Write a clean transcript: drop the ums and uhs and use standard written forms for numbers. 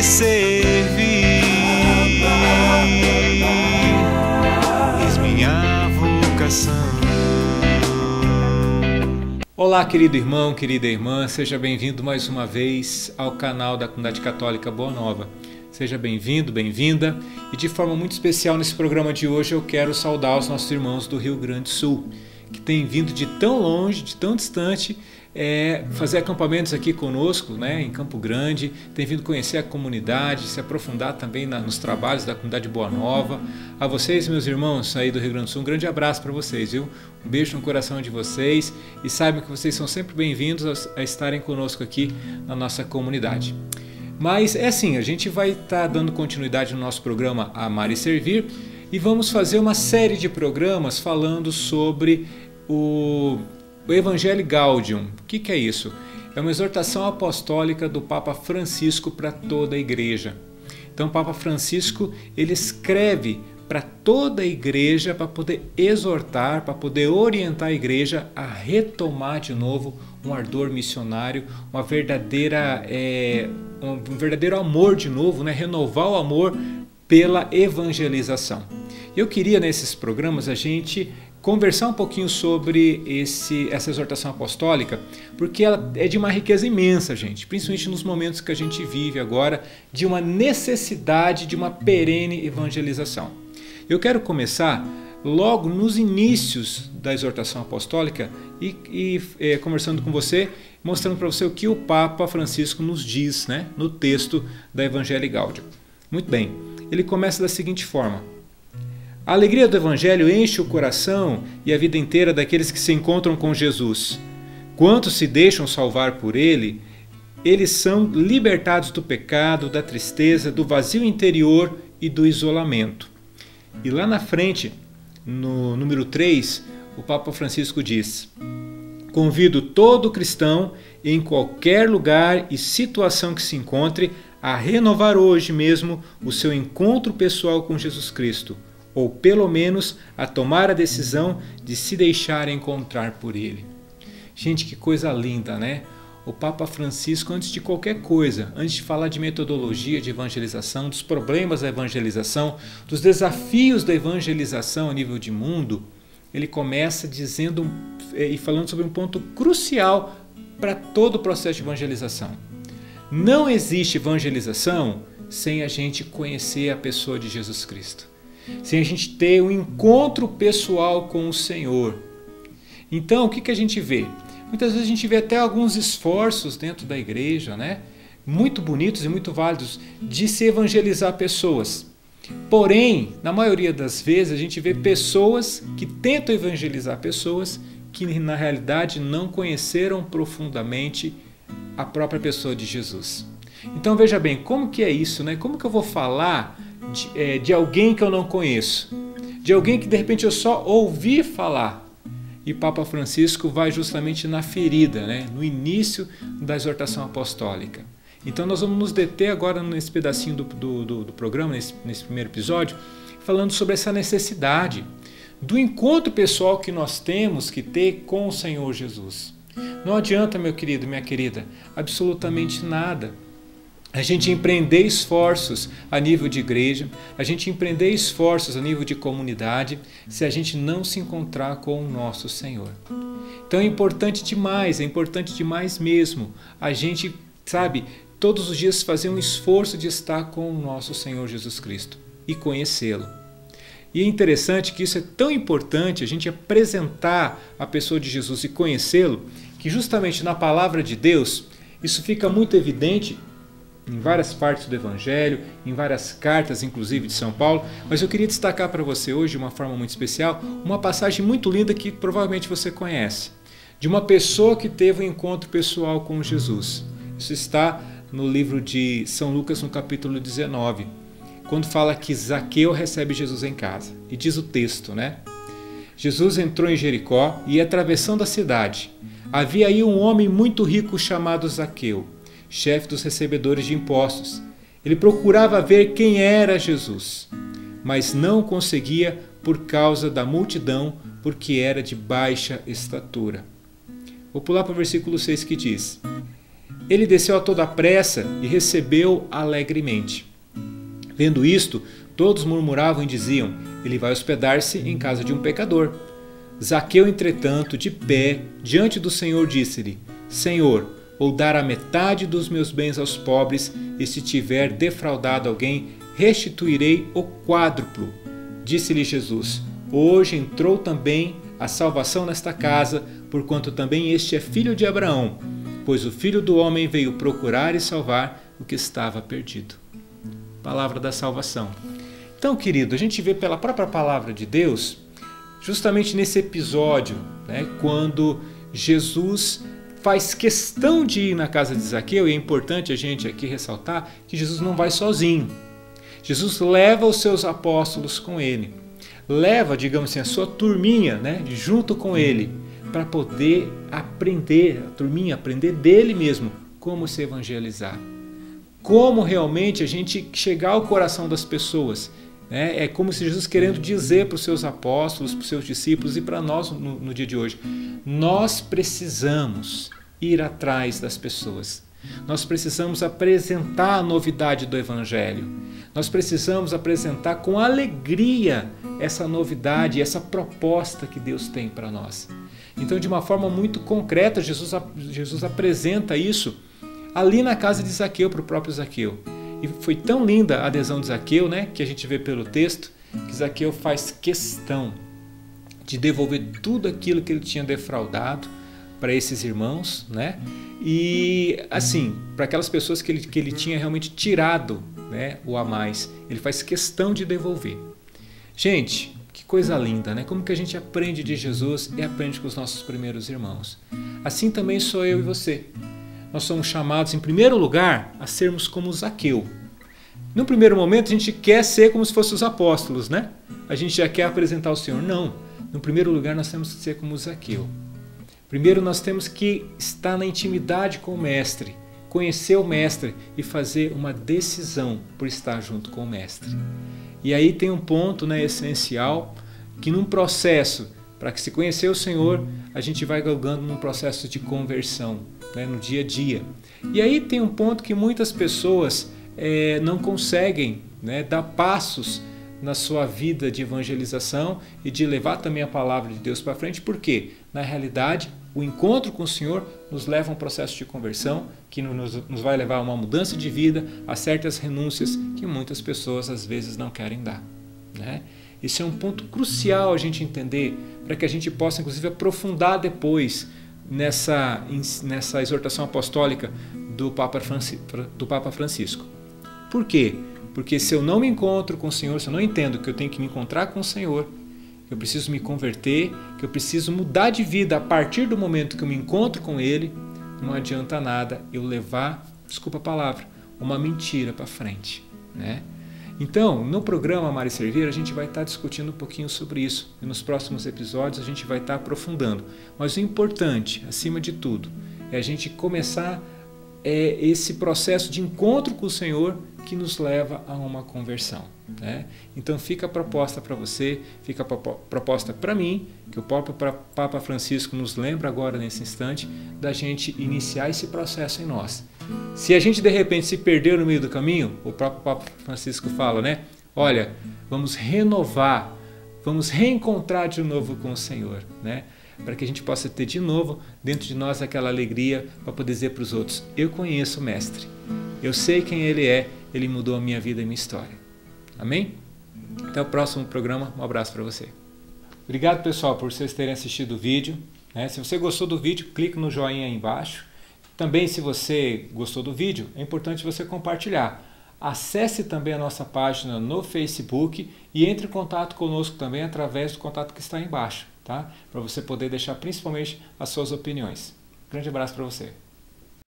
servir. Eis minha vocação. Olá, querido irmão, querida irmã, seja bem-vindo mais uma vez ao canal da Comunidade Católica Boa Nova. Seja bem-vindo, bem-vinda, e de forma muito especial nesse programa de hoje eu quero saudar os nossos irmãos do Rio Grande do Sul, que têm vindo de tão longe, de tão distante, fazer acampamentos aqui conosco, né, em Campo Grande, têm vindo conhecer a comunidade, se aprofundar também nos trabalhos da Comunidade Boa Nova. A vocês, meus irmãos aí do Rio Grande do Sul, um grande abraço para vocês, viu? Um beijo no coração de vocês e saibam que vocês são sempre bem-vindos a estarem conosco aqui na nossa comunidade. Mas é assim, a gente vai estar dando continuidade no nosso programa Amar e Servir e vamos fazer uma série de programas falando sobre o Evangelii Gaudium. O que é isso? É uma exortação apostólica do Papa Francisco para toda a igreja. Então o Papa Francisco ele escreve para toda a igreja para poder exortar, para poder orientar a igreja a retomar de novo um ardor missionário, um verdadeiro amor de novo, né? Renovar o amor pela evangelização. Eu queria nesses programas a gente conversar um pouquinho sobre essa exortação apostólica, porque ela é de uma riqueza imensa, gente, principalmente nos momentos que a gente vive agora, de uma necessidade de uma perene evangelização. Eu quero começar logo nos inícios da exortação apostólica e conversando com você, mostrando para você o que o Papa Francisco nos diz, né, no texto da Evangelii Gaudium. Muito bem, ele começa da seguinte forma: a alegria do Evangelho enche o coração e a vida inteira daqueles que se encontram com Jesus. Quantos se deixam salvar por ele, eles são libertados do pecado, da tristeza, do vazio interior e do isolamento. E lá na frente, no número 3, o Papa Francisco diz: convido todo cristão, em qualquer lugar e situação que se encontre, a renovar hoje mesmo o seu encontro pessoal com Jesus Cristo, ou pelo menos a tomar a decisão de se deixar encontrar por Ele. Gente, que coisa linda, né? O Papa Francisco, antes de qualquer coisa, antes de falar de metodologia de evangelização, dos problemas da evangelização, dos desafios da evangelização a nível de mundo, ele começa dizendo e falando sobre um ponto crucial para todo o processo de evangelização. Não existe evangelização sem a gente conhecer a pessoa de Jesus Cristo, sem a gente ter um encontro pessoal com o Senhor. Então, o que a gente vê? Muitas vezes a gente vê até alguns esforços dentro da igreja, né? Muito bonitos e muito válidos, de se evangelizar pessoas. Porém, na maioria das vezes, a gente vê pessoas que tentam evangelizar pessoas que na realidade não conheceram profundamente a própria pessoa de Jesus. Então veja bem, como que é isso, né? Como que eu vou falar de alguém que eu não conheço? De alguém que de repente eu só ouvi falar? E Papa Francisco vai justamente na ferida, né? No início da exortação apostólica. Então nós vamos nos deter agora nesse pedacinho do programa, nesse primeiro episódio, falando sobre essa necessidade do encontro pessoal que nós temos que ter com o Senhor Jesus. Não adianta, meu querido, minha querida, absolutamente nada a gente empreender esforços a nível de igreja, a gente empreender esforços a nível de comunidade, se a gente não se encontrar com o nosso Senhor. Então é importante demais mesmo, a gente, sabe, todos os dias fazer um esforço de estar com o nosso Senhor Jesus Cristo e conhecê-lo. E é interessante que isso é tão importante, a gente apresentar a pessoa de Jesus e conhecê-lo, que justamente na palavra de Deus, isso fica muito evidente em várias partes do Evangelho, em várias cartas, inclusive de São Paulo, mas eu queria destacar para você hoje, de uma forma muito especial, uma passagem muito linda que provavelmente você conhece, de uma pessoa que teve um encontro pessoal com Jesus. Isso está no livro de São Lucas, no capítulo 19, quando fala que Zaqueu recebe Jesus em casa. E diz o texto, né? Jesus entrou em Jericó e, atravessando a cidade, havia aí um homem muito rico chamado Zaqueu, chefe dos recebedores de impostos. Ele procurava ver quem era Jesus, mas não conseguia por causa da multidão, porque era de baixa estatura. Vou pular para o versículo 6 que diz: Ele desceu a toda pressa e recebeu alegremente. Vendo isto, todos murmuravam e diziam: ele vai hospedar-se em casa de um pecador. Zaqueu, entretanto, de pé, diante do Senhor, disse-lhe: Senhor, vou dar a metade dos meus bens aos pobres, e se tiver defraudado alguém, restituirei o quádruplo. Disse-lhe Jesus: hoje entrou também a salvação nesta casa, porquanto também este é filho de Abraão, pois o Filho do Homem veio procurar e salvar o que estava perdido. Palavra da salvação. Então, querido, a gente vê pela própria palavra de Deus, justamente nesse episódio, quando Jesus faz questão de ir na casa de Zaqueu, e é importante a gente aqui ressaltar que Jesus não vai sozinho. Jesus leva os seus apóstolos com ele. Leva, digamos assim, a sua turminha, junto com ele, para poder aprender, a turminha aprender dele mesmo como se evangelizar. Como realmente a gente chegar ao coração das pessoas. É como se Jesus querendo dizer para os seus apóstolos, para os seus discípulos e para nós no dia de hoje: nós precisamos ir atrás das pessoas. Nós precisamos apresentar a novidade do Evangelho. Nós precisamos apresentar com alegria essa novidade, essa proposta que Deus tem para nós. Então, de uma forma muito concreta, Jesus apresenta isso ali na casa de Zaqueu, para o próprio Zaqueu. E foi tão linda a adesão de Zaqueu, que a gente vê pelo texto, que Zaqueu faz questão de devolver tudo aquilo que ele tinha defraudado para esses irmãos, e assim, para aquelas pessoas que ele tinha realmente tirado o a mais, ele faz questão de devolver. Gente, que coisa linda, Como que a gente aprende de Jesus e aprende com os nossos primeiros irmãos. Assim também sou eu e você. Nós somos chamados, em primeiro lugar, a sermos como Zaqueu. No primeiro momento, a gente quer ser como se fossem os apóstolos, A gente já quer apresentar o Senhor. Não. No primeiro lugar, nós temos que ser como Zaqueu. Primeiro, nós temos que estar na intimidade com o Mestre, conhecer o Mestre e fazer uma decisão por estar junto com o Mestre. E aí tem um ponto essencial, que num processo, para que se conhecer o Senhor, a gente vai galgando num processo de conversão, no dia a dia. E aí tem um ponto que muitas pessoas não conseguem dar passos na sua vida de evangelização e de levar também a palavra de Deus para frente, porque, na realidade, o encontro com o Senhor nos leva a um processo de conversão que nos vai levar a uma mudança de vida, a certas renúncias que muitas pessoas às vezes não querem dar. Esse é um ponto crucial a gente entender, para que a gente possa, inclusive, aprofundar depois nessa exortação apostólica do Papa Francisco. Por quê? Porque se eu não me encontro com o Senhor, se eu não entendo que eu tenho que me encontrar com o Senhor, que eu preciso me converter, que eu preciso mudar de vida a partir do momento que eu me encontro com Ele, não adianta nada eu levar, desculpa a palavra, uma mentira para frente. Então, no programa Amar e Servir, a gente vai estar discutindo um pouquinho sobre isso. E nos próximos episódios a gente vai estar aprofundando. Mas o importante, acima de tudo, é a gente começar esse processo de encontro com o Senhor que nos leva a uma conversão. Então fica a proposta para você, fica a proposta para mim, que o próprio Papa Francisco nos lembra agora nesse instante, da gente iniciar esse processo em nós. Se a gente de repente se perdeu no meio do caminho, o próprio Papa Francisco fala, olha, vamos renovar, vamos reencontrar de novo com o Senhor, para que a gente possa ter de novo dentro de nós aquela alegria para poder dizer para os outros: eu conheço o Mestre, eu sei quem Ele é, Ele mudou a minha vida e minha história. Amém? Até o próximo programa, um abraço para você. Obrigado, pessoal, por vocês terem assistido o vídeo. Se você gostou do vídeo, clique no joinha aí embaixo. Também, se você gostou do vídeo, é importante você compartilhar. Acesse também a nossa página no Facebook e entre em contato conosco também através do contato que está aí embaixo, para você poder deixar principalmente as suas opiniões. Grande abraço para você.